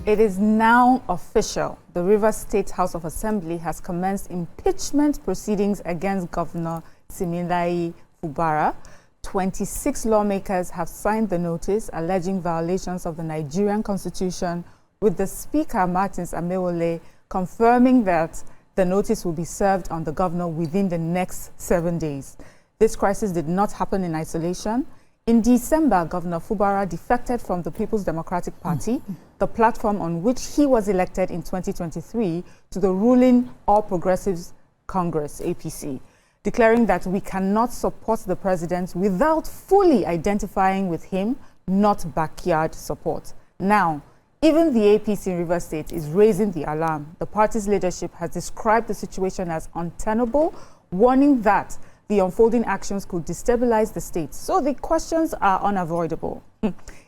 It is now official. The Rivers State House of Assembly has commenced impeachment proceedings against Governor Siminalayi Fubara. 26 lawmakers have signed the notice alleging violations of the Nigerian Constitution, with the Speaker, Martins Amaewhule, confirming that the notice will be served on the governor within the next 7 days. This crisis did not happen in isolation. In December, Governor Fubara defected from the People's Democratic Party, the platform on which he was elected in 2023, to the ruling All Progressives Congress, APC, declaring that we cannot support the president without fully identifying with him, not backyard support. Now, even the APC in Rivers State is raising the alarm. The party's leadership has described the situation as untenable, warning that the unfolding actions could destabilize the state. So the questions are unavoidable.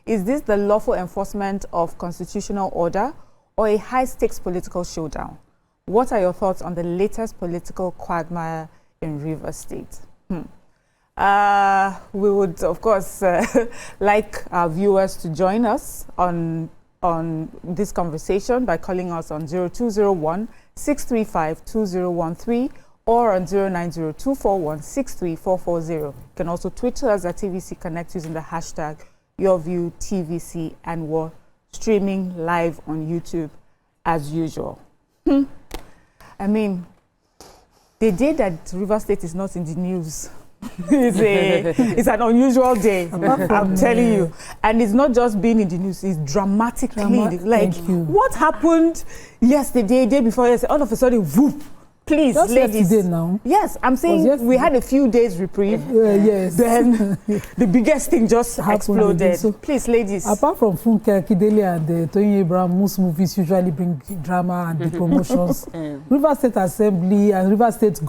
Is this the lawful enforcement of constitutional order or a high-stakes political showdown? What are your thoughts on the latest political quagmire in Rivers State? We would, of course, like our viewers to join us on this conversation by calling us on 0201-635-2013 or on 090-241-63440. You can also tweet us at TVC Connect using the hashtag YourViewTVC, and we're streaming live on YouTube as usual. I mean, the day that Rivers State is not in the news it's an unusual day, I'm telling you. And it's not just being in the news, it's dramatically. Like, what happened yesterday, day before yesterday, all of a sudden, whoop. Please, just ladies. Now. Yes, I'm saying we had a few days reprieve. Yes. Then the biggest thing just exploded. So, please, ladies. Apart from Funke Akindele and Tony Abraham, most movies usually bring drama and the promotions. Rivers State Assembly and Rivers State,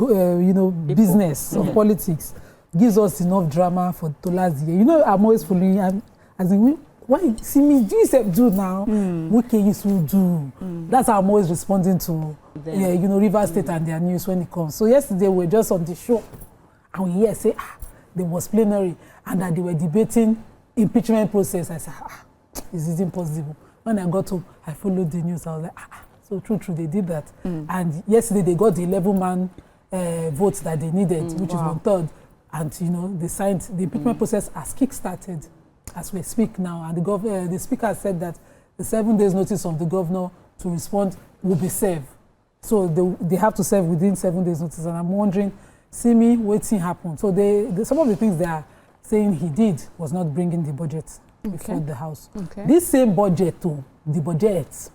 business of politics gives us enough drama to last year. I'm always following. As in, why see me do now? What can you do? That's how I'm always responding to Rivers State and their news when it comes. So yesterday we were just on the show and we hear say there was plenary and that they were debating impeachment process. I said, is it impossible? When I got home, I followed the news. I was like, so true, they did that. And yesterday they got the 11-man votes that they needed, which is 1/3. And they signed the impeachment process as kick-started as we speak now. And the speaker said that the 7 days notice of the governor to respond will be served. So they have to serve within 7 days notice. And I'm wondering, see me, waiting happen. So some of the things they are saying he did was not bringing the budget before the House. This same budget too, the budget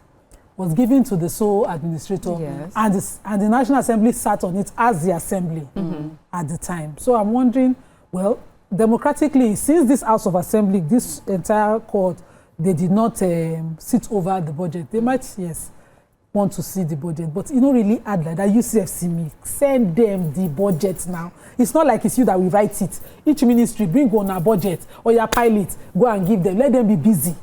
was given to the sole administrator, and the National Assembly sat on it as the assembly at the time. So I'm wondering, well, democratically, since this House of Assembly, this entire court, they did not sit over the budget. They might, want to see the budget, but really add like that. UCFC me, send them the budget now. It's not like it's you that will write it. Each ministry bring on a budget or your pilot, go and give them. Let them be busy.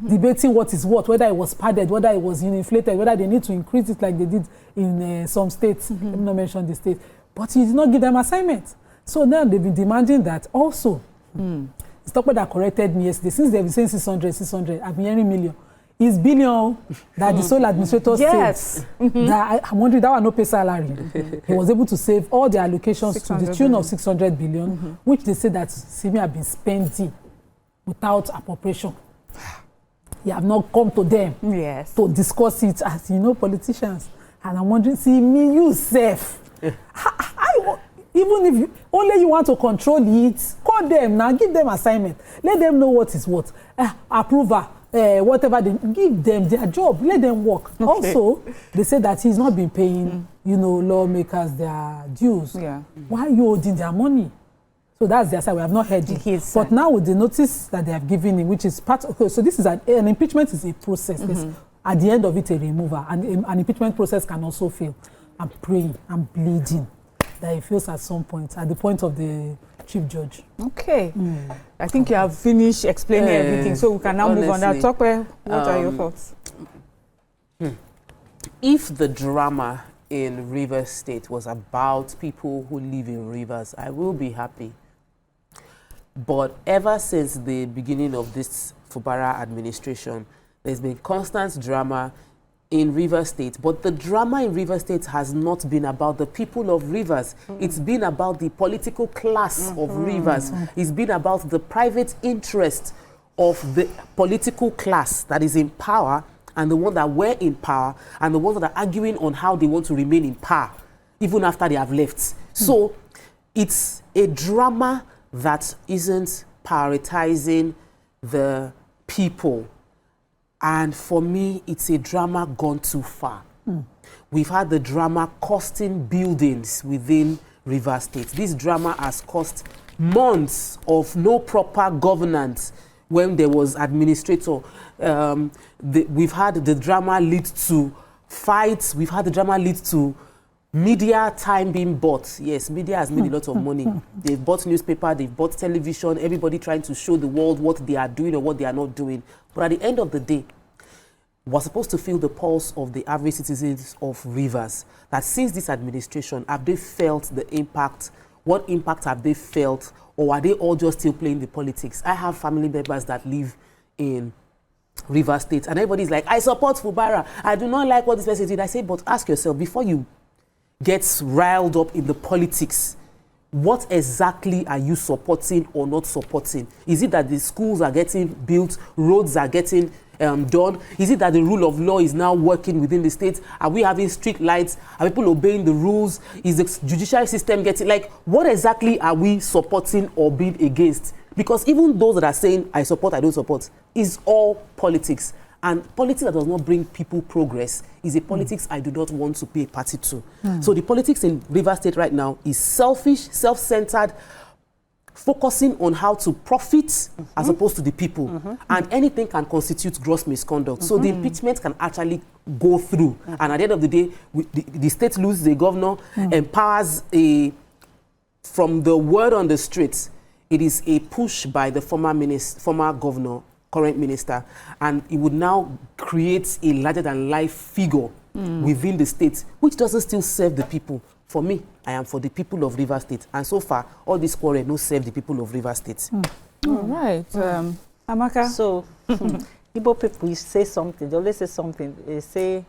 Debating what is what, whether it was padded, whether it was inflated, whether they need to increase it like they did in some states. Let me not mention the state. But he did not give them assignments. So now they've been demanding that also. It's not that corrected me yesterday. Since they've been saying 600, I've been hearing million. It's billion that the sole administrator said. I'm wondering that one no pay salary. He was able to save all the allocations to the tune of 600 billion, which they say that Simi have been spending without appropriation. You have not come to them to discuss it as politicians. And I'm wondering, see me, you safe. Even if you want to control it, call them now, give them assignment. Let them know what is what. Approval, whatever, they give them their job, let them work. Also, they say that he's not been paying, lawmakers their dues. Why are you holding their money? So that's their side. We have not heard it. But now with the notice that they have given him, which is part of, so this is an impeachment is a process. At the end of it, a removal. And an impeachment process can also fail. I'm praying, I'm bleeding that it fails at some point, at the point of the chief judge. Okay. I think you have finished explaining everything, so we can now move on. Now, Tope, what are your thoughts? If the drama in Rivers State was about people who live in rivers, I will be happy. But ever since the beginning of this Fubara administration, There's been constant drama in Rivers State, but the drama in Rivers State has not been about the people of Rivers. It's been about the political class of Rivers. It's been about the private interest of the political class that is in power, and the ones that were in power, and the ones that are arguing on how they want to remain in power, even after they have left. So it's a drama that isn't prioritizing the people. And for me, it's a drama gone too far. We've had the drama costing buildings within Rivers State. This drama has cost months of no proper governance when there was administrator. We've had the drama lead to fights. We've had the drama lead to media time being bought. Yes, media has made a lot of money. They've bought newspaper, they've bought television, everybody trying to show the world what they are doing or what they are not doing. But at the end of the day, we're supposed to feel the pulse of the average citizens of Rivers. That since this administration, have they felt the impact? What impact have they felt? Or are they all just still playing the politics? I have family members that live in Rivers State, and everybody's like, I support Fubara. I do not like what this person did. I say, but ask yourself, before you get riled up in the politics, what exactly are you supporting or not supporting? Is it that the schools are getting built, roads are getting done? Is it that the rule of law is now working within the state? Are we having street lights? Are people obeying the rules? Is the judicial system getting, like, what exactly are we supporting or being against? Because even those that are saying, I support, I don't support, is all politics. And politics that does not bring people progress is a politics I do not want to be a party to. So the politics in Rivers State right now is selfish, self-centered, focusing on how to profit as opposed to the people. And anything can constitute gross misconduct. So the impeachment can actually go through. And at the end of the day, the state loses a governor, empowers from the word on the streets, it is a push by the former governor, current minister, and it would now create a larger-than-life figure within the state, which doesn't still serve the people. For me, I am for the people of Rivers State, and so far, all this quarrel no serve the people of Rivers State. All right, Amaka. So, Igbo people, you say something. They always say something. They say,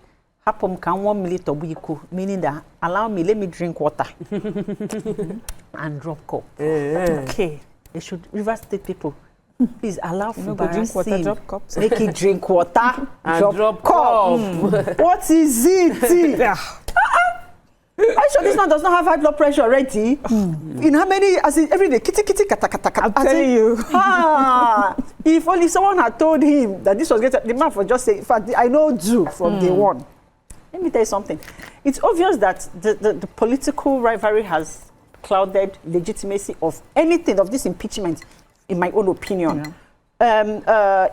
"Hapom can 1 minute obuiku," meaning that allow me, let me drink water and drop cup. Okay, they should Rivers State people. Please allow Fubara drink water, drop cups. Make it drink water and drop cup. What is it? I sure this man does not have high blood pressure already. In how many, as in every day, kitty, kata, kata, kata. I'm telling you. If only someone had told him that this was going to, the man for just saying, in fact, I know Jew from day one. Let me tell you something. It's obvious that the political rivalry has clouded legitimacy of anything, of this impeachment, in my own opinion.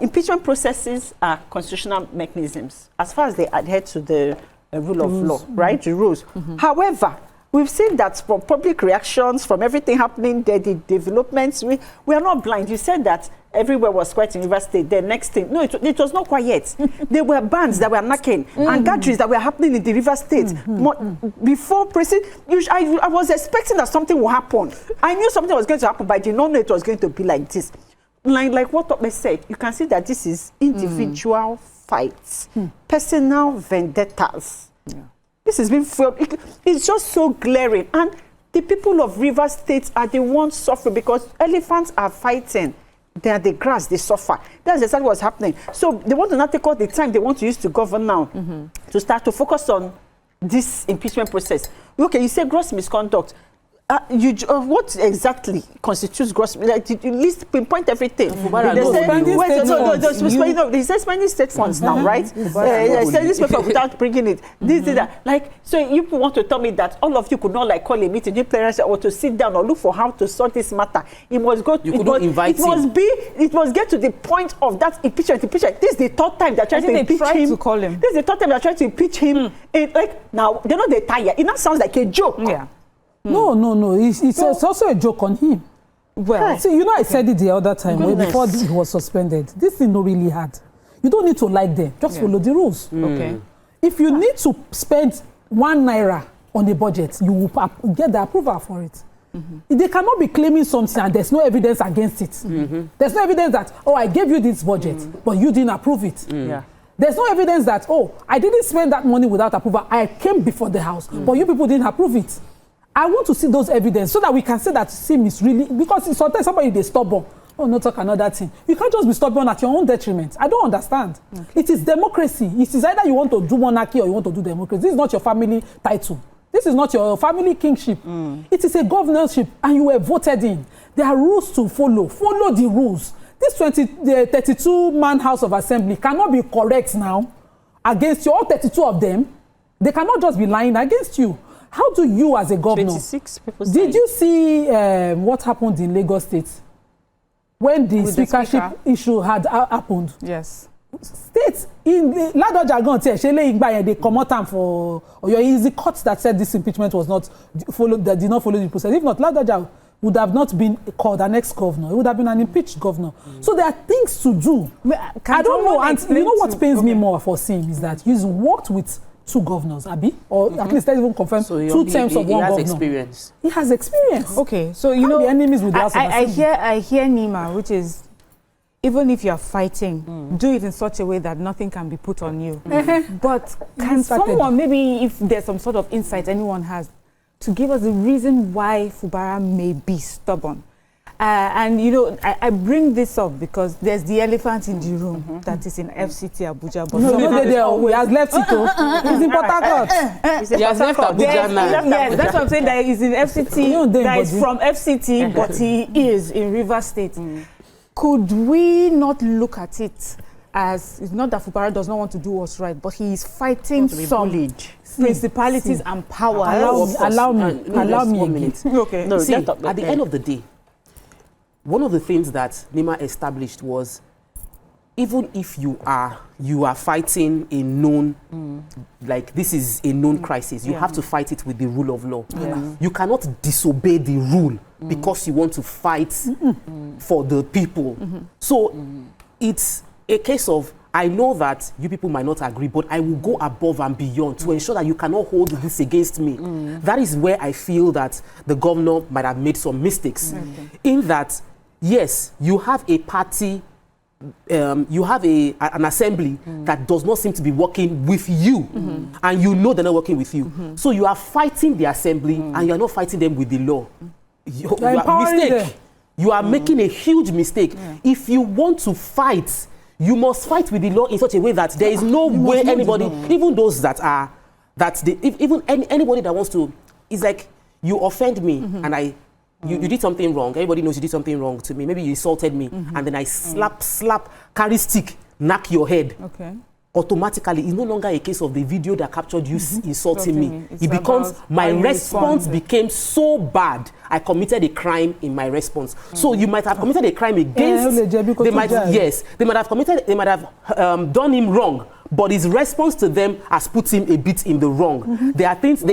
Impeachment processes are constitutional mechanisms as far as they adhere to the rule of law, right? The rules. However, we've seen that from public reactions, from everything happening there, the developments, we are not blind. You said that everywhere was quiet in Rivers State. The next thing, no, it was not quiet. There were bands that were knocking and gatherings that were happening in the Rivers State. Before president, I was expecting that something would happen. I knew something was going to happen, but I did not know it was going to be like this. Like what Tokme said, you can see that this is individual fights, personal vendettas. This has been, it's just so glaring. And the people of Rivers State are the ones suffering because elephants are fighting. They are the grass, they suffer. That's exactly what's happening. So they want to not take all the time they want to use to govern now to start to focus on this impeachment process. Okay, you say gross misconduct. What exactly constitutes gross? Like, you list pinpoint everything. They say spending state funds now, right? Say this paper without bringing it. This, that. Like, so you want to tell me that all of you could not like call a meeting, you parents, or to sit down or look for how to sort this matter. It must go. It must get to the point of that impeachment. This is the third time they're trying to impeach him. To call him. This is the third time they're trying to impeach him. Like now, they're not tired. It now sounds like a joke. Yeah. No. It's also a joke on him. Well, see, I said it the other time before he was suspended. This thing not really hard. You don't need to like them. Just follow the rules. Okay. If you need to spend 1 naira on a budget, you will get the approval for it. They cannot be claiming something and there's no evidence against it. There's no evidence that, I gave you this budget, but you didn't approve it. There's no evidence that, oh, I didn't spend that money without approval. I came before the House, but you people didn't approve it. I want to see those evidence so that we can say that SIM is really, because sometimes somebody is stubborn. Oh, no, talk another thing. You can't just be stubborn at your own detriment. I don't understand. Okay. It is democracy. It is either you want to do monarchy or you want to do democracy. This is not your family title. This is not your family kingship. It is a governorship, and you were voted in. There are rules to follow. Follow the rules. This 32-man House of Assembly cannot be correct now against you. All 32 of them, they cannot just be lying against you. How do you, as a governor, 26 people did you see what happened in Lagos State when the speakership issue had happened? Yes. States in Ladoja they come out time for your easy courts that said this impeachment was not followed, that did not follow the process. If not, Ladoja would have not been called an ex-governor. It would have been an impeached governor. So there are things to do. I don't know. And you know what pains me more for Sim is that he's worked with 2 governors, Abi, or at least let's even confirm so 2 terms of one governor. He has experience. He has experience. Okay, so you know, the enemies with I hear Nima, which is, even if you are fighting, do it in such a way that nothing can be put on you. But can someone, maybe if there's some sort of insight anyone has, to give us the reason why Fubara may be stubborn? And you know, I bring this up because there's the elephant in the room that is in FCT Abuja. But he has left it. He's in Port Harcourt. He has left Abuja now. Yes, that's what I'm saying. That he's in FCT. That is from FCT, but he is in Rivers State. Could we not look at it as, it's not that Fubara does not want to do what's right, but he is fighting some principalities and powers. Allow me a minute. Okay. No, see, at the end of the day, one of the things that Nima established was, even if you are fighting a known, like this is a known crisis, you have to fight it with the rule of law. You cannot disobey the rule because you want to fight for the people. So it's a case of, I know that you people might not agree, but I will go above and beyond to ensure that you cannot hold this against me. That is where I feel that the governor might have made some mistakes. In that, yes, you have a party, you have an assembly that does not seem to be working with you, and you know they're not working with you. So you are fighting the assembly, and you are not fighting them with the law. You are mistake. You are making a huge mistake. If you want to fight, you must fight with the law in such a way that there is no way anybody, even those that are, anybody that wants to, it's like you offend me and you did something wrong. Everybody knows you did something wrong to me. Maybe you insulted me, and then I slap, carry stick, knock your head. Okay. Automatically, it's no longer a case of the video that captured you insulting me. It becomes, my response became so bad, I committed a crime in my response. So you might have committed a crime against, they might have done him wrong, but his response to them has put him a bit in the wrong. There are things,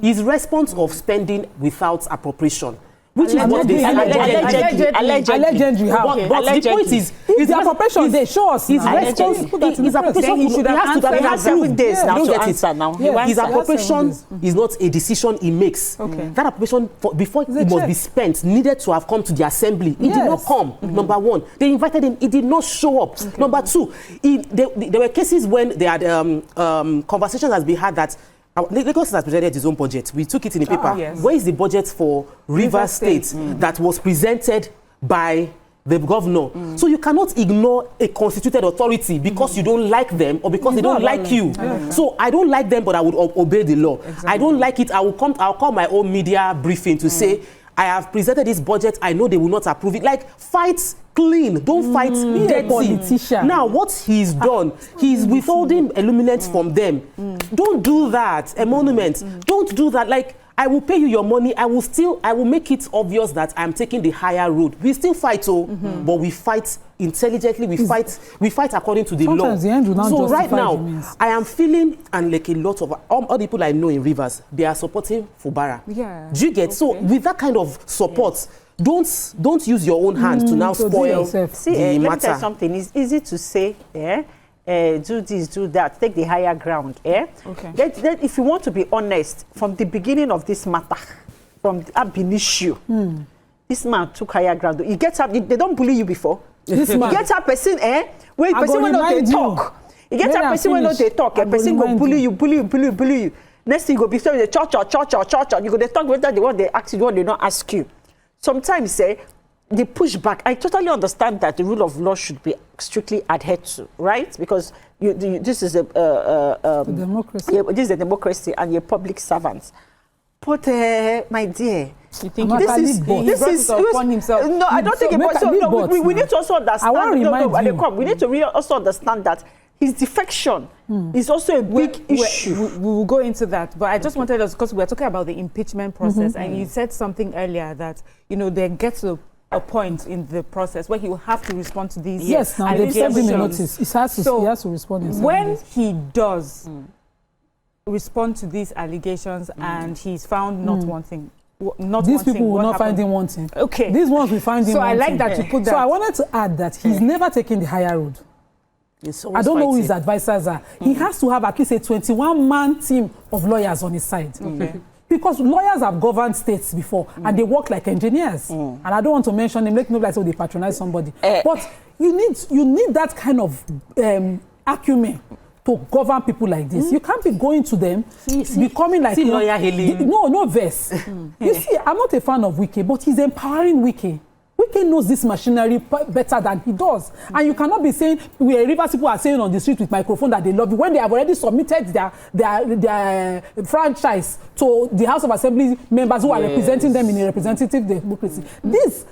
his response of spending without appropriation, which is what they allegedly. But the point is, his appropriation, they show us his response. His appropriation, he has 7 days now to answer now. His appropriation is not a decision he makes. That appropriation, before it must be spent, needed to have come to the assembly. It did not come, number one. They invited him, he did not show up. Number two, there were cases when they had conversations has been had that Lagos has presented his own budget. We took it in the paper. Where is the budget for Rivers State that was presented by the governor? So you cannot ignore a constituted authority because you don't like them or because they don't like you. So I don't like them, but I would obey the law. I don't like it. I'll call my own media briefing to say, I have presented this budget. I know they will not approve it. Like, fight clean. Don't fight dirty. Politician. Now, what he's done, he's withholding emoluments from them. Don't do that. Emoluments. Don't do that. Like, I will pay you your money. I will make it obvious that I'm taking the higher road. We still fight, but we fight intelligently. We fight according to the law. So right now, I am feeling, and like a lot of all the people I know in Rivers, they are supporting Fubara. Yeah. Do you get? Okay. So with that kind of support, don't use your own hand to now spoil the matter. Let me tell you something. It's easy to say, do this, do that, take the higher ground. Okay. If you want to be honest, from the beginning of this matter, from the ab initio, this man took higher ground. He gets up. They don't bully you before. This man gets up, person, when person when they talk. You get a person when not they talk, a person go bully you. Next thing you go be saying the church. You go they talk whether they want they ask you, what they not ask you. Sometimes say they push back. I totally understand that the rule of law should be strictly adhered to, right? Because this is a democracy. Yeah, this is a democracy, and you're public servants. But my dear, you think this is upon himself? No, I don't think about. So no, we need to also understand. We need to really also understand that his defection is also a big issue. We will go into that, but I just wanted us, because we're talking about the impeachment process, and you said something earlier that there gets a point in the process where he will have to respond to these. Yes, now they've sent him a notice. He has to respond. When he does respond to these allegations and he's found not wanting. These people will not find him wanting. Okay. These ones will find him wanting. So I like that you put that. So I wanted to add that he's never taken the higher road. I don't know who his advisors are. He has to have at least a 21-man team of lawyers on his side. Okay. Because lawyers have governed states before and they work like engineers. And I don't want to mention them, make no like so they patronize somebody. But you need that kind of acumen to govern people like this. You can't be going to them, becoming like lawyer Helen. No verse. You see, I'm not a fan of Wike, but he's empowering Wike. Wike knows this machinery better than he does. And you cannot be saying, Rivers people are saying on the street with microphone that they love you, when they have already submitted their franchise to the House of Assembly members who are representing them in a representative democracy. These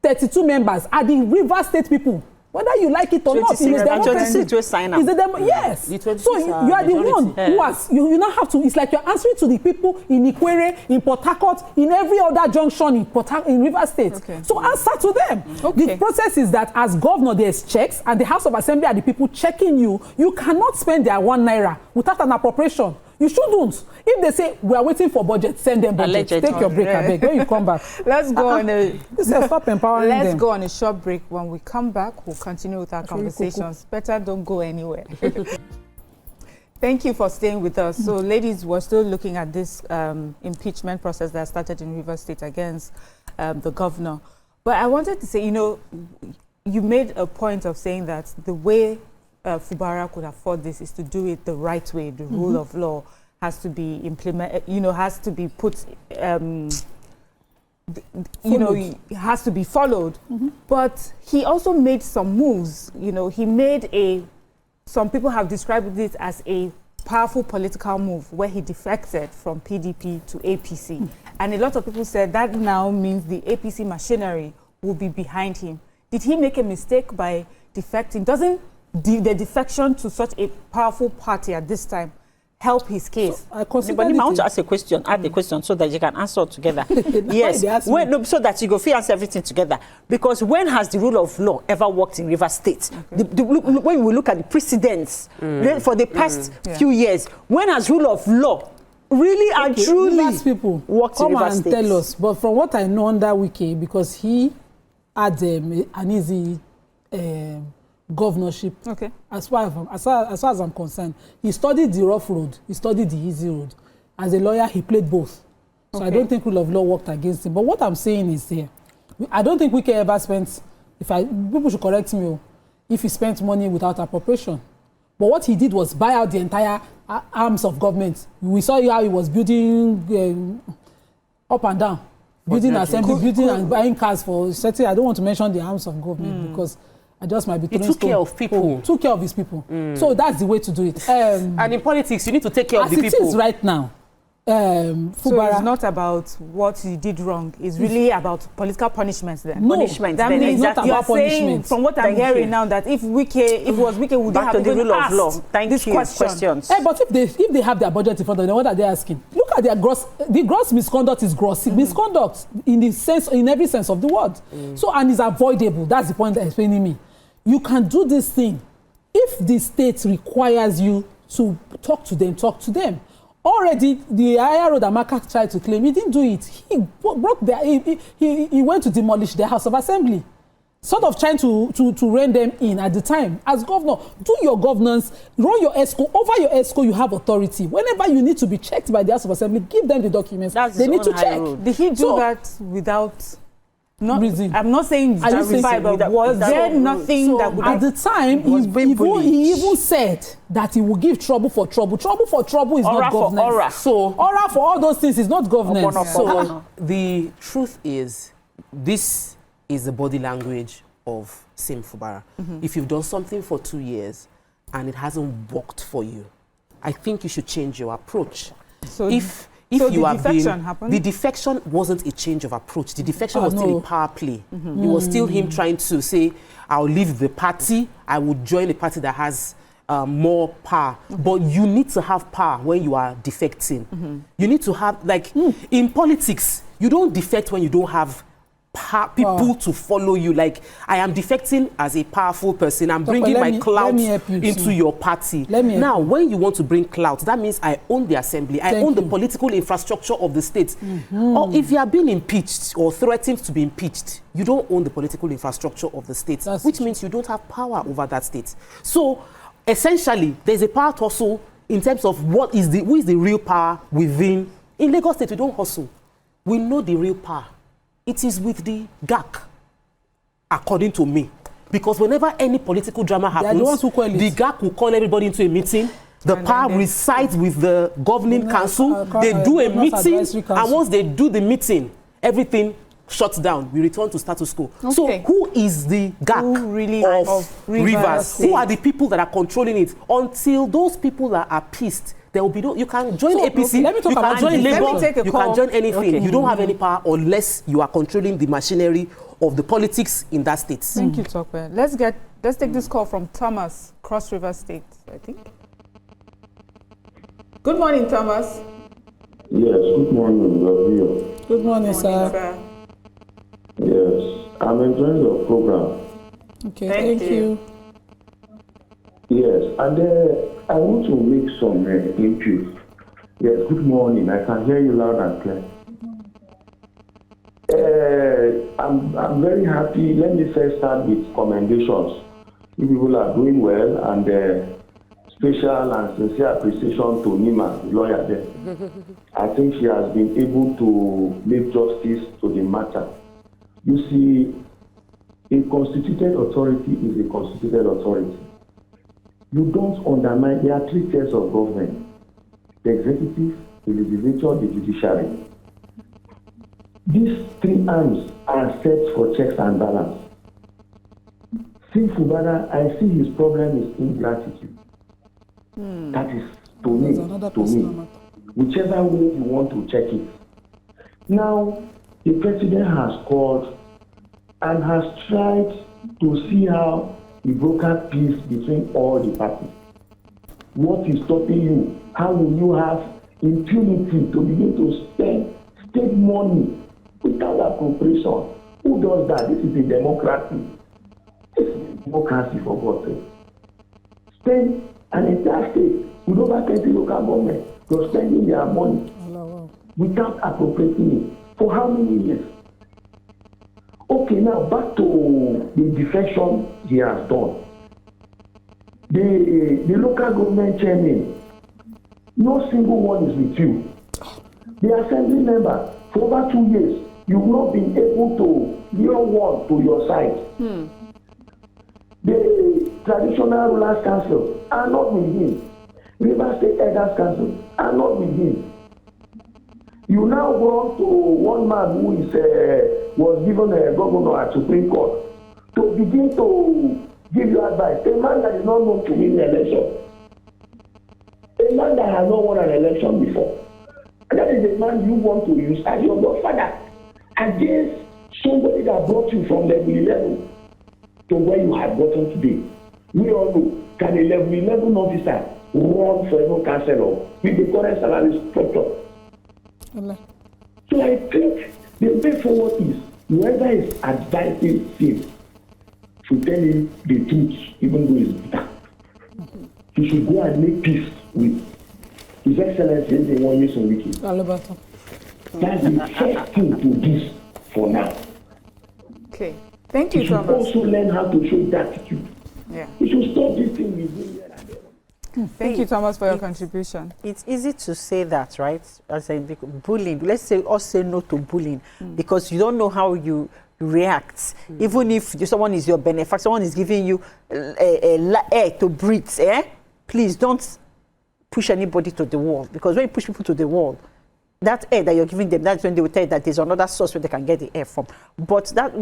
32 members are the Rivers State people. Whether you like it or not, in a democracy, yes. So you are the one who has, you now have to, it's like you're answering to the people in Ikwere, in Port Harcourt, in every other junction in Rivers State. Okay. So answer to them. Okay. The process is that as governor, there's checks, and the House of Assembly are the people checking you. You cannot spend their 1 naira without an appropriation. You shouldn't. If they say we are waiting for budget, send them budget. Allegedly. Take your break, I beg. When you come back, let's go on a. Stop empowering them. Let's go on a short break. When we come back, we'll continue with our conversations. Better don't go anywhere. Thank you for staying with us. So, ladies, we're still looking at this impeachment process that started in Rivers State against the governor. But I wanted to say, you made a point of saying that the way Fubara could afford this is to do it the right way. The rule of law has to be implemented, has to be put, has to be followed. But he also made some moves. He made some people have described it as a powerful political move where he defected from PDP to APC. And a lot of people said that now means the APC machinery will be behind him. Did he make a mistake by defecting? Doesn't the defection to such a powerful party at this time help his case? So, I want to ask a question, add a question so that you can answer together. Yes, so that you go answer everything together. Because when has the rule of law ever worked in Rivers State? When we look at the precedents for the past few years, when has rule of law really and truly people worked in Rivers State? Tell us. But from what I know under Wike, because he had an easy governorship. Okay. As far as I'm concerned, he studied the rough road, he studied the easy road. As a lawyer, he played both. So I don't think rule of law worked against him. But what I'm saying is here, I don't think Wike ever spent, people should correct me, if he spent money without appropriation. But what he did was buy out the entire arms of government. We saw how he was building up and down, building assembly, building and buying cars for certain. I don't want to mention the arms of government because I just might be throwing He took care of people. Took care of his people. So that's the way to do it. And in politics, you need to take care of the people. As it is right now, Fubara, so it's not about what he did wrong. It's really about political punishments then. No, punishments. That means exactly. You're saying, from what I'm hearing now, that if it was Wike, would back they have to the rule of law? Thank you. Questions. But if they have their budget in front of them, what are they asking? Look at their the gross misconduct is gross misconduct in every sense of the word. So and it's avoidable. That's the point they're explaining me. You can do this thing if the state requires you to talk to them. Already, the higher road that Amaka tried to claim, he didn't do it. He broke he went to demolish the House of Assembly, sort of trying to rein them in at the time. As governor, do your governance, run your ESCO. Over your ESCO, you have authority. Whenever you need to be checked by the House of Assembly, give them the documents. They need to check. Did he do that without reason. I'm not saying justify, but was there nothing that would... At the time, he even said that he would give trouble for trouble. Trouble for trouble is not governance. So aura for all those things is not governance. So the truth is, this is the body language of Sim Fubara. If you've done something for 2 years and it hasn't worked for you, I think you should change your approach. So if you the defection happened? The defection wasn't a change of approach. The defection was still a power play. It was still him trying to say, I'll leave the party, I would join a party that has more power. But you need to have power when you are defecting. You need to have, like, in politics, you don't defect when you don't have people to follow you. Like, I am defecting as a powerful person. I'm bringing my clout into your party. Now, when you want to bring clout, that means I own the assembly. I own the political infrastructure of the state. Or if you are being impeached or threatened to be impeached, you don't own the political infrastructure of the state, which means you don't have power over that state. So, essentially, there's a power tussle in terms of who is the real power within. In Lagos State, we don't hustle. We know the real power. It is with the GAC, according to me. Because whenever any political drama happens, the GAC will call everybody into a meeting. The power resides with the governing council. They do a meeting, and once they do the meeting, everything shuts down. We return to status quo. So who is the GAC of Rivers? Who are the people that are controlling it? Until those people are appeased, there will be no. You can join APC. You can join Labour. You can join anything. You don't have any power unless you are controlling the machinery of the politics in that state. Thank you, Tokwe. Let's take this call from Thomas, Cross River State, I think. Good morning, Thomas. Yes, good morning, Good morning, sir. Yes, I'm enjoying your program. Okay, thank you. Yes, and I want to make some input. Yes, good morning. I can hear you loud and clear. I'm very happy. Let me first start with commendations. You people are doing well, and special and sincere appreciation to Nima, the lawyer there. I think she has been able to make justice to the matter. You see, a constituted authority is a constituted authority. You don't undermine. There are 3 tiers of government: the executive, the legislature, the judiciary. These 3 arms are set for checks and balance. Sim Fubara, I see his problem is ingratitude. That is to me. Whichever way you want to check it. Now, the president has called and has tried to see how he broker peace between all the parties. What is stopping you? How will you have impunity to begin to spend state money without appropriation? Who does that? This is a democracy. This is a democracy, for God's sake. Spend an entire state with over 20 local governments for spending their money without appropriating it. For how many years? Okay, now back to the defection he has done. The local government chairman, no single one is with you. The assembly member, for over 2 years, you've not been able to hear one to your side. The traditional rulers council are not with him. River State Elders Council are not with him. You now go to one man who was given a governor at Supreme Court to begin to give you advice. A man that is not known to win the election. A man that has not won an election before. And that is the man you want to use as your godfather against somebody that brought you from level 11 to where you have gotten today. We all know, can a level 11 officer run for every councillor with the current salary structure? So I think the way forward is whoever is advising him should tell him the truth, even though it's bitter. He should go and make peace with His Excellency in the one year on Wike. That's the first thing to do for now. Okay. Thank you, he should Thomas. also learn how to show gratitude. Yeah. He should stop this thing with him here and there. Thank you, Thomas, for your contribution. It's easy to say that, right? As in bullying. Let's say no to bullying because you don't know how you react. Even if someone is your benefactor, someone is giving you air to breathe, please don't push anybody to the wall. Because when you push people to the wall, that air that you're giving them, that's when they will tell you that there's another source where they can get the air from. But that,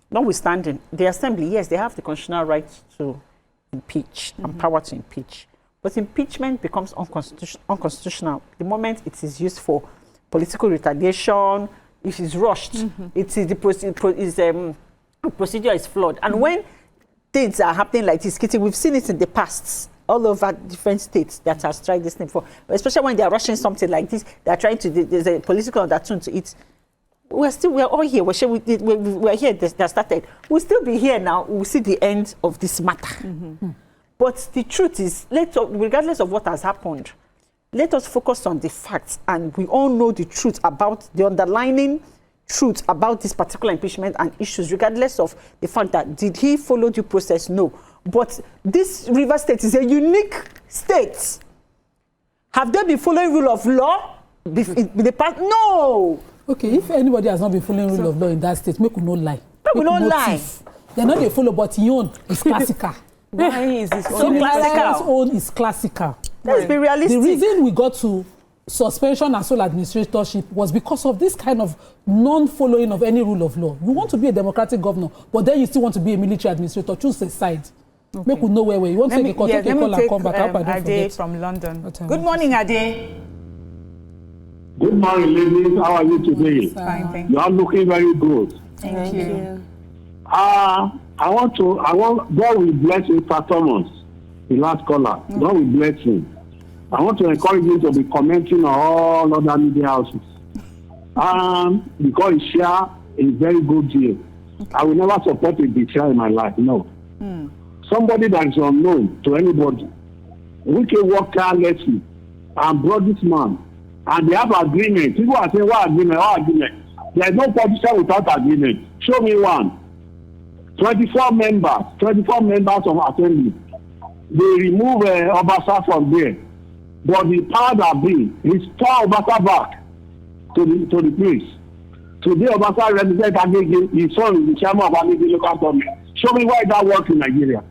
notwithstanding, the Assembly, yes, they have the constitutional right to impeach and power to impeach. But impeachment becomes unconstitutional the moment it is used for political retaliation, it is rushed, it is the procedure is flawed. And when things are happening like this, Kitty, we've seen it in the past, all over different states that has tried this thing for, especially when they are rushing something like this, they are trying to, there's a political undertone to it. We're all here. We're here. That started. We'll still be here now. We'll see the end of this matter. But the truth is, regardless of what has happened, let us focus on the facts, and we all know the truth about the underlying truth about this particular impeachment and issues, regardless of the fact that did he follow due process? No. But this Rivers State is a unique state. Have they been following rule of law in the past? No. Okay, if anybody has not been following rule of law in that state, make we no lie. We don't lie. They're not they follow, but your own is classical. Why is this so classical? Own is classical. Let's be realistic. The reason we got to suspension and sole administratorship was because of this kind of non-following of any rule of law. You want to be a democratic governor, but then you still want to be a military administrator. Choose a side. Okay. Make we know where you want to take a call, take a call and come back. I don't Ade from London. Good morning, Ade. Good morning, ladies. How are you today? Fine, thank you. You are looking very good. Thank you. God will bless Mr. Thomas, the last caller. God will bless him. I want to encourage him to be commenting on all other media houses. Because he share a very good deal. Okay. I will never support a betrayal in my life, no. Somebody that is unknown to anybody. Wike worked tirelessly and brought this man. And they have agreement. People are saying, what agreement? What agreement? There is no politician without agreement. Show me one. 24 members of assembly. They remove Obasa from there. But the power that be, restore Obasa back to the place. Today, Obasa represents Agege, his son is the chairman of Agege local government. Show me why that works in Nigeria.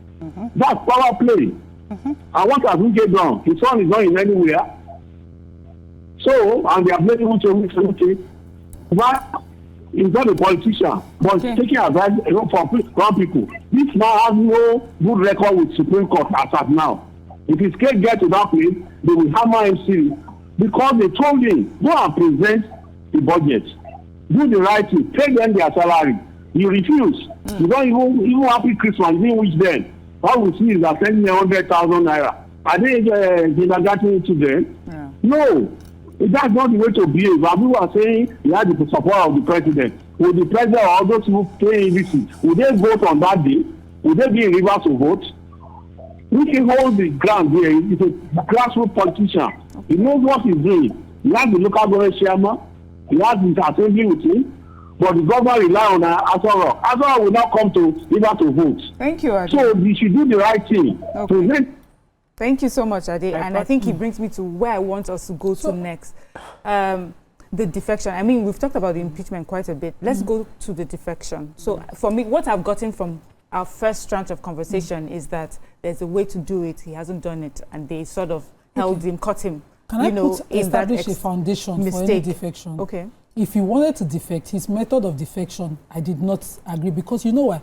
That's power play. And what has Wike done? His son is not in anywhere. So, and they are blaming Wike. But he's not a politician, but taking advice from people. This man has no good record with Supreme Court as of now. If his case gets to that place, they will hammer him seriously because they told him, go and present the budget. Do the right thing, pay them their salary. You refuse. You don't even happy Christmas, you didn't wish them. All we see is that sending 100,000 naira. Are they kindergarten children? Yeah. No. That's not the way to behave. As we were saying, you had the support of the president. Will the president or those who pay APC, will they vote on that day? Will they be in Rivers to vote? We can hold the ground here. He's a grassroots politician. He knows what he's doing. He has the local government chairman. He has his assembly with him. But the government rely on Azora. Azora will not come to Rivers to vote. Thank you, Ade. So he should do the right thing. Okay. Thank you so much, Ade. And I think he brings me to where I want us to go to next. The defection. I mean, we've talked about the impeachment quite a bit. Let's go to the defection. So for me, what I've gotten from our first tranche of conversation is that there's a way to do it. He hasn't done it. And they sort of held him, caught him. Can I establish a foundation for any defection? Okay. If he wanted to defect, his method of defection, I did not agree. Because you know what?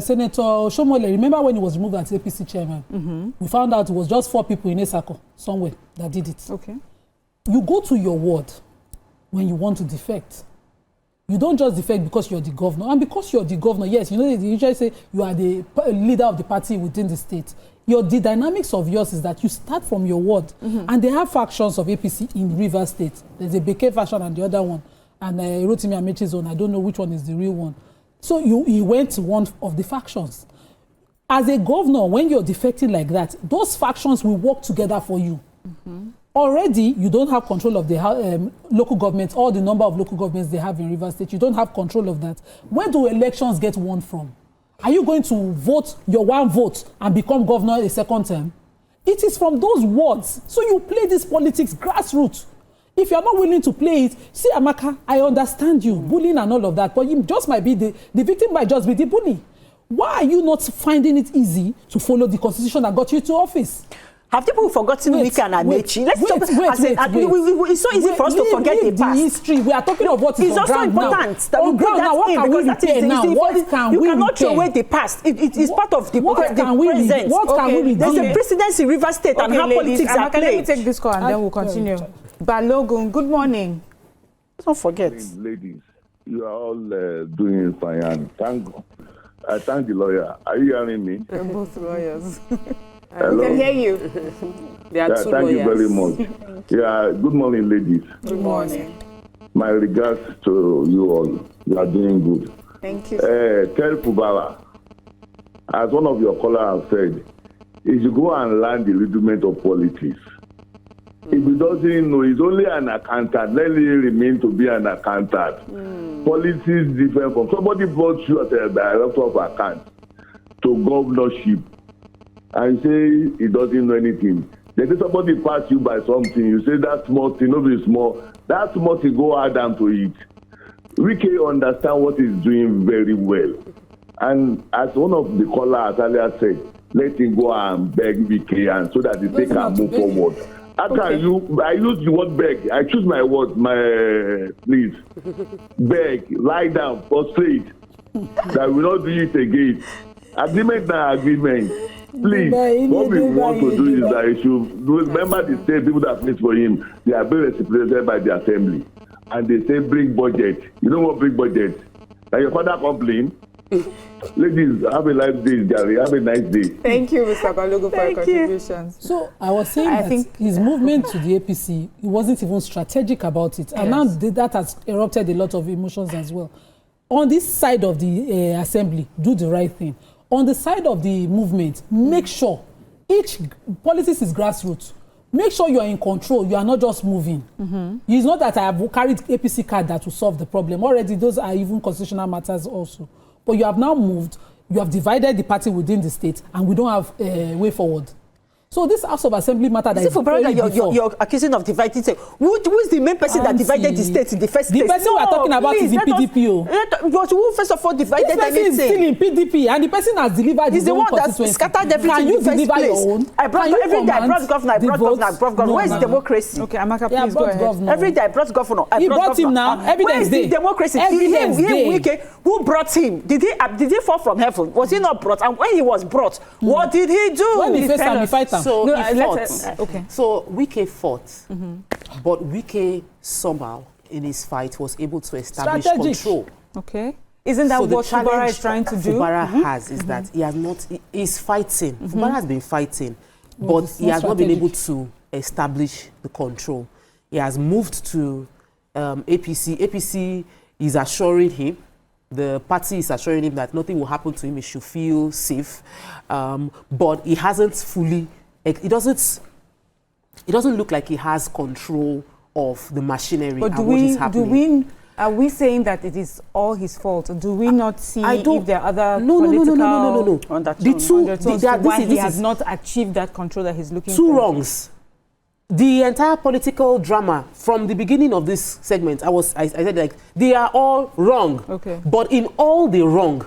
Senator Shomole, remember when he was removed as APC chairman? We found out it was just 4 people in Esako somewhere that did it. Okay. You go to your ward when you want to defect. You don't just defect because you're the governor. And because you're the governor, yes, you know, they usually say you are the leader of the party within the state. The dynamics of yours is that you start from your ward. And they have factions of APC in Rivers State. There's a Beke faction and the other one. And Rotimi Amechi's own. I don't know which one is the real one. So you went to one of the factions. As a governor, when you're defecting like that, those factions will work together for you. Already, you don't have control of the local governments, or the number of local governments they have in Rivers State. You don't have control of that. Where do elections get won from? Are you going to vote your one vote and become governor a second term? It is from those wards. So you play this politics grassroots. If you're not willing to play it, see, Amaka, I understand you, bullying and all of that, but you just might be the victim might just be the bully. Why are you not finding it easy to follow the constitution that got you to office? Have people forgotten Wike and Amechi? Let's talk. It's so easy for us to forget the past. History. We are talking of what is on ground now. It's also important that we bring that in, because that is now. You cannot throw away the past. It is part of the present. What can we redeem? There's a precedence in River State and how politics are played. Let me take this call and then we'll continue. Balogun, good morning. Don't forget. Ladies, you are all doing fine. And I thank the lawyer. Are you hearing me? We're both lawyers. Hello? We can hear you. There are two thank lawyers. you very much. Yeah, good morning, ladies. Good morning. My regards to you all. You are doing good. Thank you. Tell Fubara, as one of your callers have said, he should go and learn the rudiment of politics. If he doesn't know, he's only an accountant. Let him remain to be an accountant. Politics is different from somebody brought you as a director of accounts to governorship and say he doesn't know anything. Then somebody pass you by something, you say that small thing, no be small. That small thing, go add down to it. Wike understand what he's doing very well. And as one of the callers earlier said, let him go and beg Wike and so that they can move forward. How can you? I use the word beg. I choose my word. Please, beg, lie down, prostrate. That we not do it again. Agreement na agreement. Please, what we want to do is that you should remember the state people that meet for him. They are being represented by the assembly, and they say bring budget. You know what bring budget? That your father complain. Ladies, have a nice day, Gary. Have a nice day. Thank you, Mr. Balogun, for your contributions. So I was saying that his movement to the APC, he wasn't even strategic about it. Yes. And now that has erupted a lot of emotions as well. On this side of the assembly, do the right thing. On the side of the movement, make sure each politics is grassroots. Make sure you are in control. You are not just moving. It's not that I have carried APC card that will solve the problem. Already, those are even constitutional matters also. But you have now moved, you have divided the party within the state, and we don't have a way forward. So this House of Assembly matter that is very you're accusing of dividing. Who is the main person that divided the state in the first place? The person we are talking about is in PDP. But who first of all divided anything? This person is still in PDP, and the person has delivered his own constituency. He's the one that scattered everything in the first place. I brought governor. Where is democracy? Okay, Amaka, please go ahead. Every day I brought governor. He brought him now. Evidence Where is the democracy? Who brought him? Did he fall from heaven? Was he not brought? And when he was brought, what did he do? When he faced him, he fight him. So no, he fought. Okay. So Wike fought, but Wike somehow in his fight was able to establish control. Okay. Isn't that what Fubara is trying to do? Fubara has is that he has not. He's fighting. Fubara has been fighting, but he has not been able to establish the control. He has moved to APC. APC is assuring him. The party is assuring him that nothing will happen to him. He should feel safe, but he hasn't fully. It doesn't look like he has control of the machinery and what is happening. Are we saying that it is all his fault? Do we not see if there are other political... No. He has not achieved that control that he's looking for? Two wrongs. The entire political drama from the beginning of this segment, I said like, they are all wrong. Okay. But in all the wrong,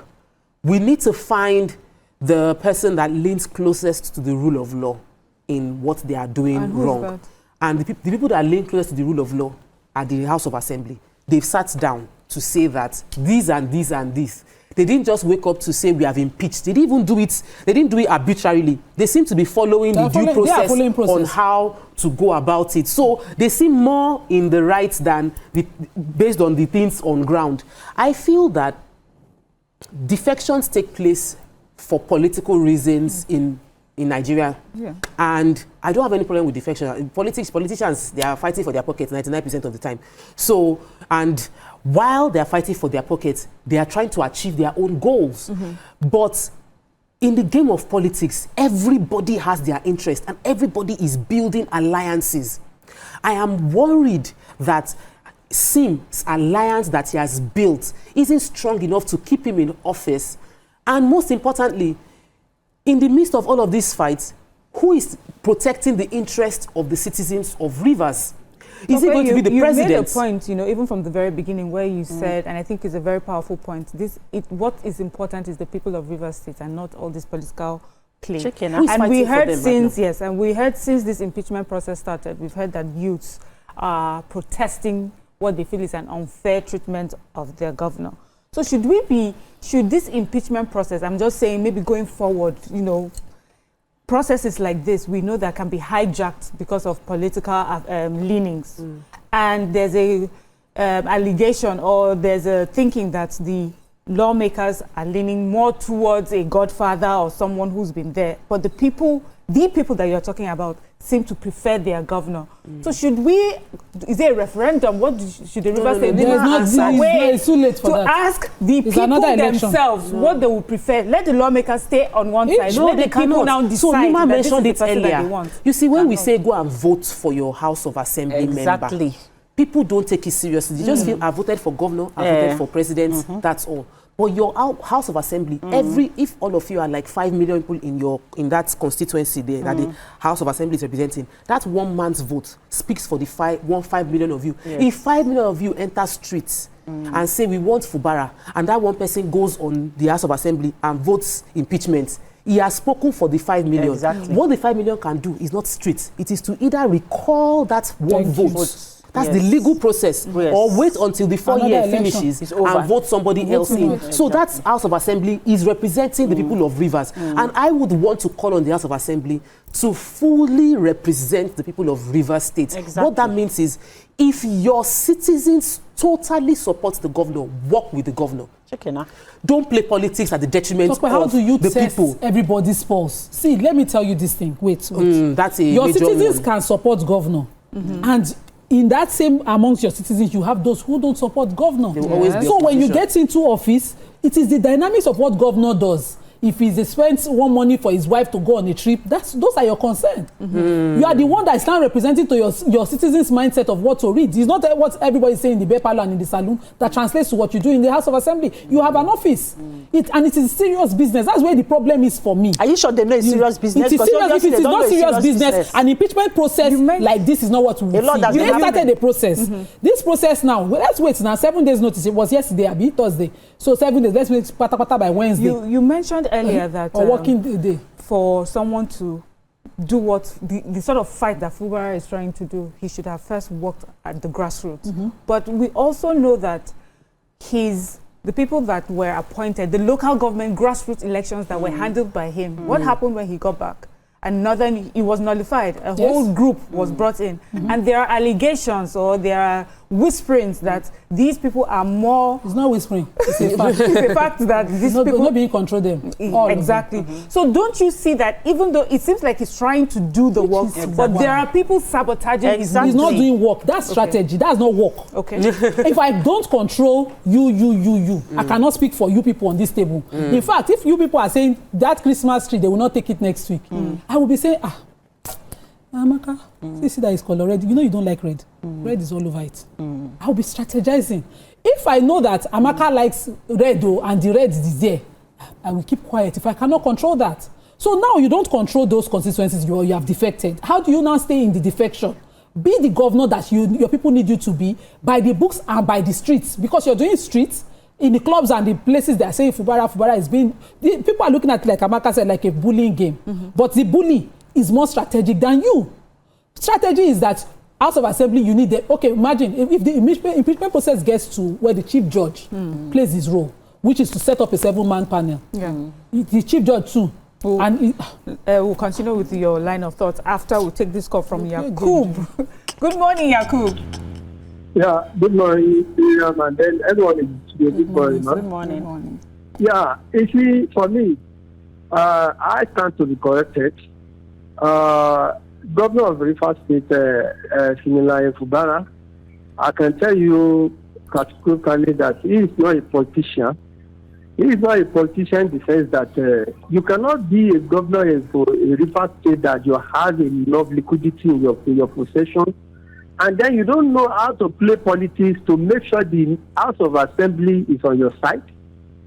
we need to find the person that leans closest to the rule of law in what they are doing wrong. And the people that lean closest to the rule of law are the House of Assembly. They've sat down to say that these and these and this. They didn't just wake up to say we have impeached. They didn't even do it. They didn't do it arbitrarily. They seem to be following the due process on how to go about it. So they seem more in the right than based on the things on ground. I feel that defections take place for political reasons in Nigeria. Yeah. And I don't have any problem with defection. Politicians, they are fighting for their pockets 99% of the time. So, and while they are fighting for their pockets, they are trying to achieve their own goals. But in the game of politics, everybody has their interest and everybody is building alliances. I am worried that Sim's alliance that he has built isn't strong enough to keep him in office. And most importantly, in the midst of all of these fights, who is protecting the interest of the citizens of Rivers? Is he going to be the president? You made a point, even from the very beginning where you said, and I think it's a very powerful point, what is important is the people of Rivers State and not all this political play. And we heard since this impeachment process started, we've heard that youths are protesting what they feel is an unfair treatment of their governor. So should this impeachment process, I'm just saying maybe going forward, processes like this, we know that can be hijacked because of political leanings. And there's a allegation or there's a thinking that the lawmakers are leaning more towards a godfather or someone who's been there. But the people that you're talking about seem to prefer their governor. So is there a referendum? What should the Rivers State do? It's too late for that. Ask the people themselves what they would prefer. Let the lawmakers stay on one side. Let the people now decide. So Nima mentioned it earlier. That they want. You see, when we say go and vote for your House of Assembly member, people don't take it seriously. They just feel, I voted for governor, I voted for president, that's all. But your House of Assembly, if all of you are like 5 million people in that constituency there, that the House of Assembly is representing, that one man's vote speaks for the 5 million of you. Yes. If 5 million of you enter streets and say we want Fubara, and that one person goes on the House of Assembly and votes impeachment, he has spoken for the 5 million. Exactly. What the 5 million can do is not streets. It is to either recall that one vote. That's the legal process. Or wait until the 4-year finishes and vote somebody else in. So that House of Assembly is representing the people of Rivers. And I would want to call on the House of Assembly to fully represent the people of Rivers State. Exactly. What that means is, if your citizens totally support the governor, work with the governor. Don't play politics at the detriment of how do you the test people. Everybody's pulse? See, let me tell you this thing. Wait. That's your citizens can support governor. And in that same amongst your citizens, you have those who don't support governor. So when you get into office, it is the dynamics of what governor does. If he spends one money for his wife to go on a trip, those are your concern. You are the one that is now representing to your citizens' mindset of what to read. It's not what everybody is saying in the bear parlor and in the saloon that translates to what you do in the House of Assembly. You have an office. And it is serious business. That's where the problem is for me. Are you sure they know it's serious business? It is serious. If it is not serious business, an impeachment process like this is not what we see. You started the process. This process now, let's wait now. 7 days notice. It was yesterday, Abi, Thursday. So 7 days. Let's wait pata by Wednesday. You mentioned earlier that or working day for someone to do what the sort of fight that Fubara is trying to do, he should have first worked at the grassroots. But we also know that the people that were appointed, the local government grassroots elections that were handled by him, what happened when he got back? He was nullified. A whole group was brought in. And there are allegations or there are whisperings that these people are more... It's not whispering. It's a fact. It's a fact that these people... Not being control them. Exactly. So don't you see that even though it seems like he's trying to do the work, but there are people sabotaging his... He's not doing work. That's strategy. That's not work. Okay. If I don't control you, I cannot speak for you people on this table. In fact, if you people are saying that Christmas tree, they will not take it next week, I will be saying, Amaka, see that is color red. You know you don't like red. Red is all over it. I'll be strategizing. If I know that Amaka likes red and the red is there, I will keep quiet if I cannot control that. So now you don't control those constituencies you have defected. How do you now stay in the defection? Be the governor that your people need you to be by the books and by the streets, because you're doing streets in the clubs and the places that are saying Fubara is being... people are looking at it, like Amaka said, like a bullying game. But the bully is more strategic than you. Strategy is that House of Assembly, you need the... Okay, imagine if the impeachment process gets to where the chief judge plays his role, which is to set up a 7-man panel. The chief judge too. We'll continue with your line of thought after we take this call from Yakub. Good morning, Yakub. Yeah, good morning, Miriam, and then everyone is good morning. Good morning. Yeah, you see, for me, I stand to be corrected. Governor of Rivers State, Siminalayi Fubara, I can tell you categorically that he is not a politician. He is not a politician in the sense that you cannot be a governor for a Rivers State that you have enough liquidity in your possession, and then you don't know how to play politics to make sure the House of Assembly is on your side.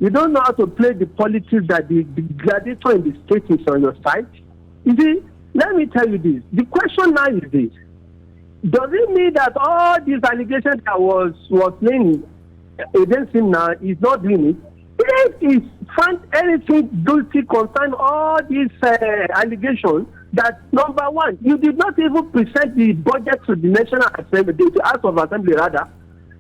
You don't know how to play the politics that the gladiator in the state is on your side. You see, let me tell you this. The question now is this. does it mean that all these allegations that was made against him now is not doing it? If he found anything guilty concerning all these allegations, that number one, you did not even present the budget to the National Assembly, the House of Assembly rather,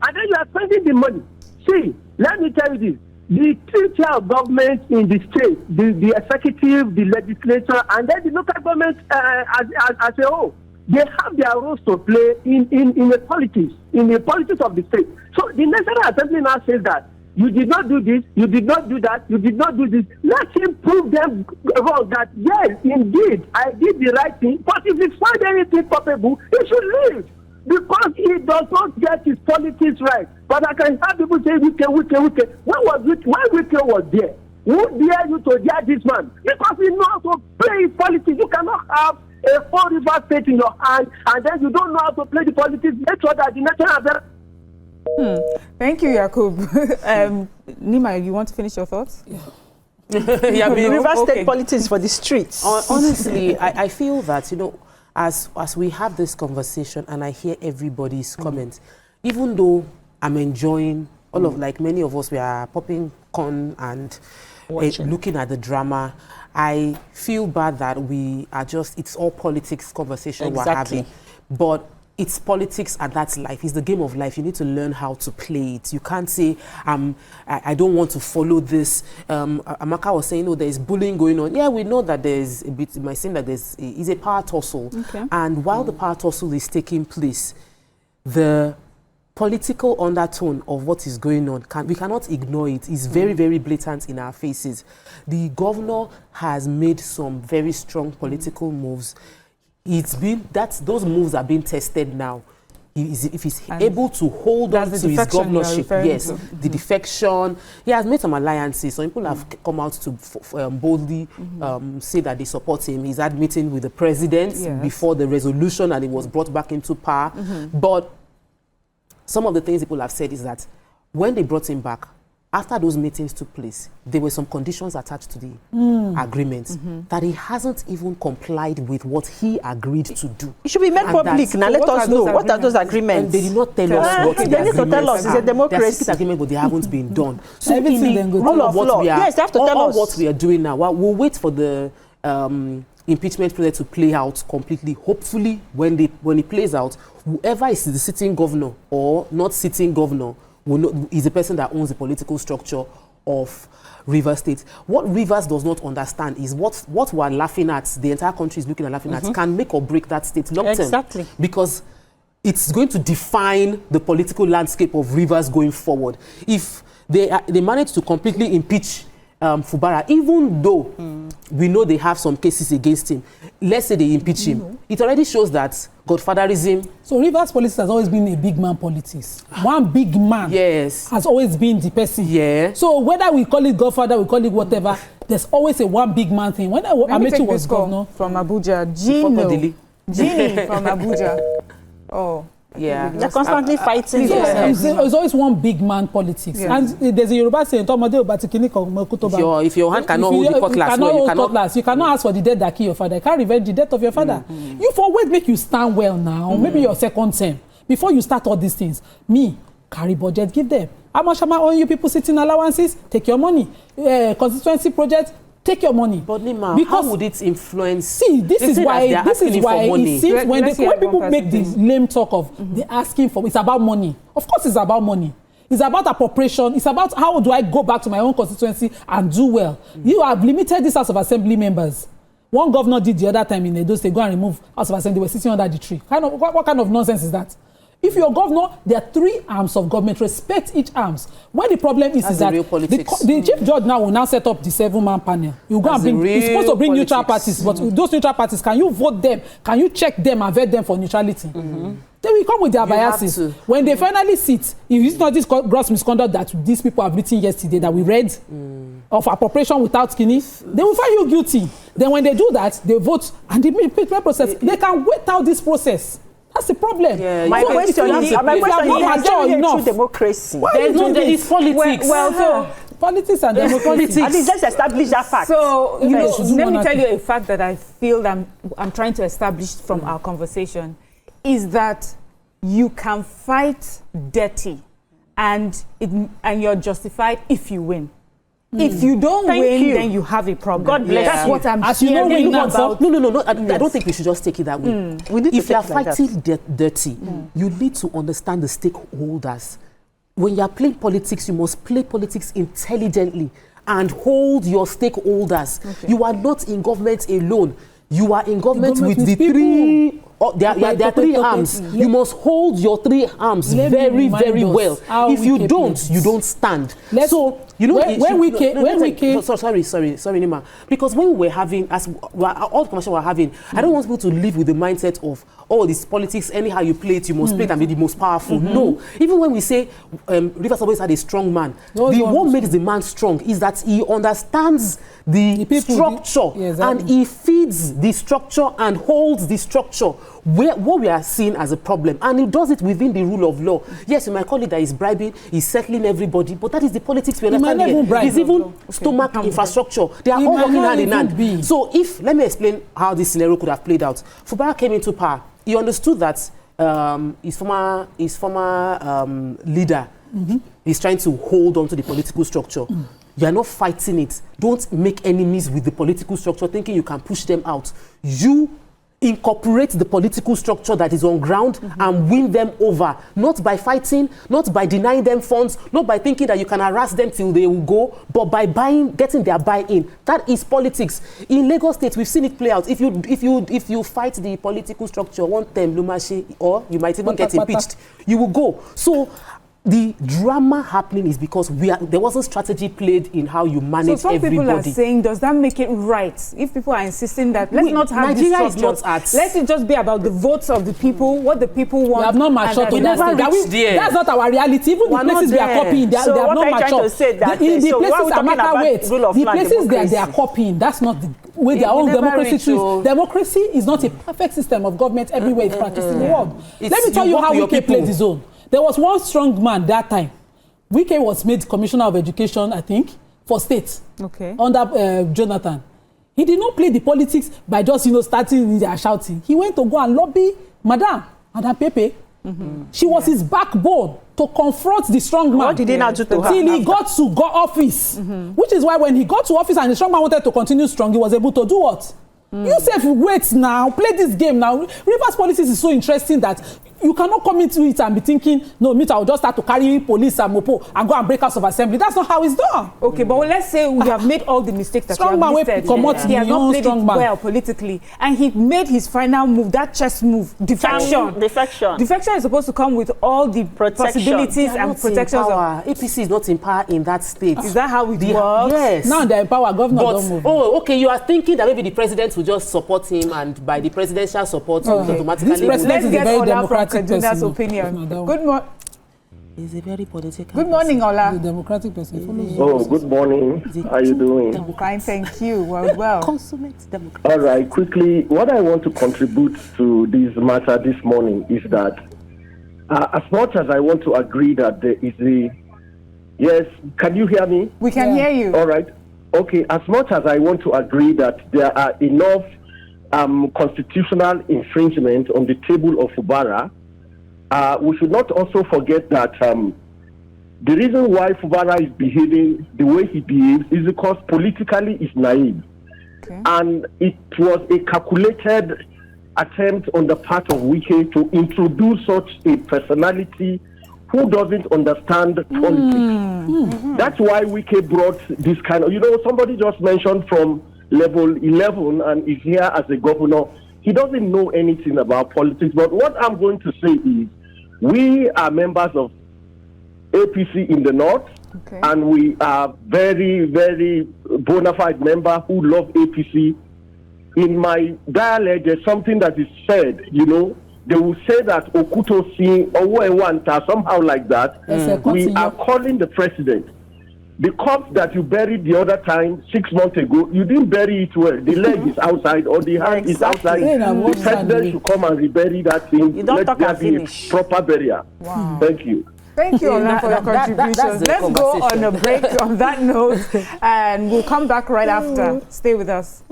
and then you are spending the money. See, let me tell you this. The three tier of government in the state, the executive, the legislature, and then the local government as a whole, they have their roles to play in the politics of the state. So the National Assembly now says that you did not do this, you did not do that, you did not do this. Let him prove them wrong that yes, indeed, I did the right thing. But if he finds anything culpable, he should leave. Because he does not get his politics right. But I can have people say, Wike. When Wike was there, who dare you to dare this man? Because he knows how to play his politics. You cannot have a full river state in your hand, and then you don't know how to play the politics. Make sure that the national Thank you, Yakub. Nima, you want to finish your thoughts? Yeah, the river state politics for the streets. Honestly, I feel that, as we have this conversation and I hear everybody's comments, even though I'm enjoying all of, like many of us, we are popping corn and looking at the drama, I feel bad that we are it's all politics conversation we're having. But it's politics and that's life. It's the game of life. You need to learn how to play it. You can't say, I don't want to follow this. Amaka was saying, there's bullying going on. Yeah, we know that there's a bit, it might seem that is a power tussle. Okay. And while the power tussle is taking place, the political undertone of what is going on, we cannot ignore it. It's very, very blatant in our faces. The governor has made some very strong political moves. Those moves are being tested now. If he's able to hold on to his governorship, yes, the defection. He has made some alliances. Some people have come out to boldly say that they support him. He's had meeting with the president before the resolution and he was brought back into power. But some of the things people have said is that when they brought him back, after those meetings took place, there were some conditions attached to the agreement that he hasn't even complied with what he agreed to do. It should be made public. Now let us know what are those agreements. And they did not tell us what they need to tell us. It's a democracy. They're secret agreement, but they haven't been done. So everything then goes all of what we are, yes, they have to tell us what we are doing now. Well, we'll wait for the impeachment process to play out completely. Hopefully, when it plays out, whoever is the sitting governor or not sitting governor is the person that owns the political structure of Rivers State. What Rivers does not understand is what we're laughing at, the entire country is looking at laughing at, can make or break that state long term. Exactly. Because it's going to define the political landscape of Rivers going forward. If they manage to completely impeach Fubara, even though we know they have some cases against him, let's say they impeach him, it already shows that godfatherism. So Rivers politics has always been a big man politics. One big man has always been the person. Yeah. So whether we call it godfather, we call it whatever, there's always a one big man thing. When Amaewhule was governor from Abuja, Gini from Abuja. Oh. Yeah, they're constantly fighting. It's always one big man politics. And there's a Yoruba saying, if your hand cannot hold the cutlass, you cannot ask for the death that killed your father. You can't revenge the death of your father. You for always make you stand well now, maybe your second term. Before you start all these things, carry budget, give them. How much am I on you people sitting allowances? Take your money. Constituency project, take your money. But Nima, how would it influence? See, this is why it seems when people make this lame talk of they're asking for, it's about money. Of course it's about money. It's about appropriation. It's about how do I go back to my own constituency and do well. You have limited this House of Assembly members. One governor did the other time in Edo State, go and remove House of Assembly. They were sitting under the tree. What kind of nonsense is that? If you're governor, there are 3 arms of government. Respect each arms. Where the problem is that the chief judge now will now set up the 7-man panel. You go and bring. He's supposed to bring neutral parties, but those neutral parties, can you vote them? Can you check them and vet them for neutrality? They will come with their biases. When they finally sit, if it's not this gross misconduct that these people have written yesterday that we read of appropriation without skinny, they will find you guilty. Then when they do that, they vote and the impeachment process. They can wait out this process. That's the problem. Yeah, my question is true democracy. There is politics. Politics and democracy. At least let's establish that fact. So, let me tell you a fact that I feel I'm trying to establish from our conversation. is that you can fight dirty and you're justified if you win. If you don't win, then you have a problem. God bless you. That's what I'm As you know, hearing about. No. I don't think we should just take it that way. We need If to you are take it like fighting dirty, you need to understand the stakeholders. When you are playing politics, you must play politics intelligently and hold your stakeholders. Okay. You are not in government alone. You are in government with the people. three. There are three arms. You must hold your three arms very, very well. If you don't, you don't stand. So you know when we came. Sorry, Nima. Because when we were having, all the conversation we're having, I don't want people to live with the mindset of, oh, this politics. Anyhow you play it, you must play it and be the most powerful. No. Even when we say Rivers always had a strong man, what makes the man strong is that he understands the structure and he feeds the structure and holds the structure. What we are seeing as a problem, and he does it within the rule of law. Yes, you might call it that he's bribing, he's settling everybody, but that is the politics we understand here. He's even stomach infrastructure. They are all working hand in hand. So let me explain how this scenario could have played out. Fubara came into power. He understood that his former leader is trying to hold on to the political structure. You are not fighting it. Don't make enemies with the political structure thinking you can push them out. You incorporate the political structure that is on ground and win them over, not by fighting, not by denying them funds, not by thinking that you can harass them till they will go, but by getting their buy-in. That is politics. In Lagos State, we've seen it play out. If you fight the political structure one time, Lumashi, or you might even get impeached, you will go. So the drama happening is because there wasn't strategy played in how you manage everybody. So some people are saying, does that make it right? If people are insisting that let's not have Nigeria this structure, is not at. let it just be about the votes of the people, what the people want. We have not matured to that stage. That's not our reality. Even the places we are copying, they have not matured. The places they are copying, that's not the way their own democracy is. Democracy is not a perfect system of government everywhere it's practiced in the world. Let me tell you how Wike played his own. There was one strong man that time. Wike was made Commissioner of Education, I think, for state. Okay. Under Jonathan. He did not play the politics by just, starting there shouting. He went to go and lobby Madam Pepe. She was his backbone to confront the strong man. What did he not do to her? Till he got to office. Which is why when he got to office and the strong man wanted to continue strong, he was able to do what? You say, wait now, play this game now. Rivers politics is so interesting that you cannot come into it and be thinking, no, I'll just start to carry police and mopo and go and break house of assembly. That's not how it's done. Okay, but let's say we have made all the mistakes that strong we have listed. He has not played it well politically. And he made his final move, that chess move, defection. Defection is supposed to come with all the possibilities and protections. APC is not in power in that state. Is that how it works? Yes. Now they're in power, governor don't move. Oh, okay, you are thinking that maybe the president will just support him and by the presidential support, he will automatically... This president is a very democratic Kaduna's opinion. Good morning. He's a very political. Good morning, Ola. The democratic person. Oh, good morning. How are you doing? Fine, thank you. Well. Consummate democracy. All right, quickly, what I want to contribute to this matter this morning is that as much as I want to agree that there is a... Yes, can you hear me? We can hear you. All right. Okay, as much as I want to agree that there are enough constitutional infringement on the table of Fubara, we should not also forget that the reason why Fubara is behaving the way he behaves is because politically he's naive. Okay. And it was a calculated attempt on the part of Wike to introduce such a personality who doesn't understand politics. That's why Wike brought this kind of, somebody just mentioned from level 11 and is here as a governor. He doesn't know anything about politics. But what I'm going to say is, we are members of APC in the North, and we are very, very bona fide members who love APC. In my dialect, there's something that is said, they will say that Okuto Si Owewanta, somehow like that. We are calling the president. The corpse that you buried the other time, 6 months ago, you didn't bury it well. The leg is outside or the hand is outside. The president should come and rebury that thing. You don't talk and finish. Proper burial. Wow. Thank you. Thank you, Ola, for your contributions. Let's go on a break on that note, and we'll come back right after. Stay with us.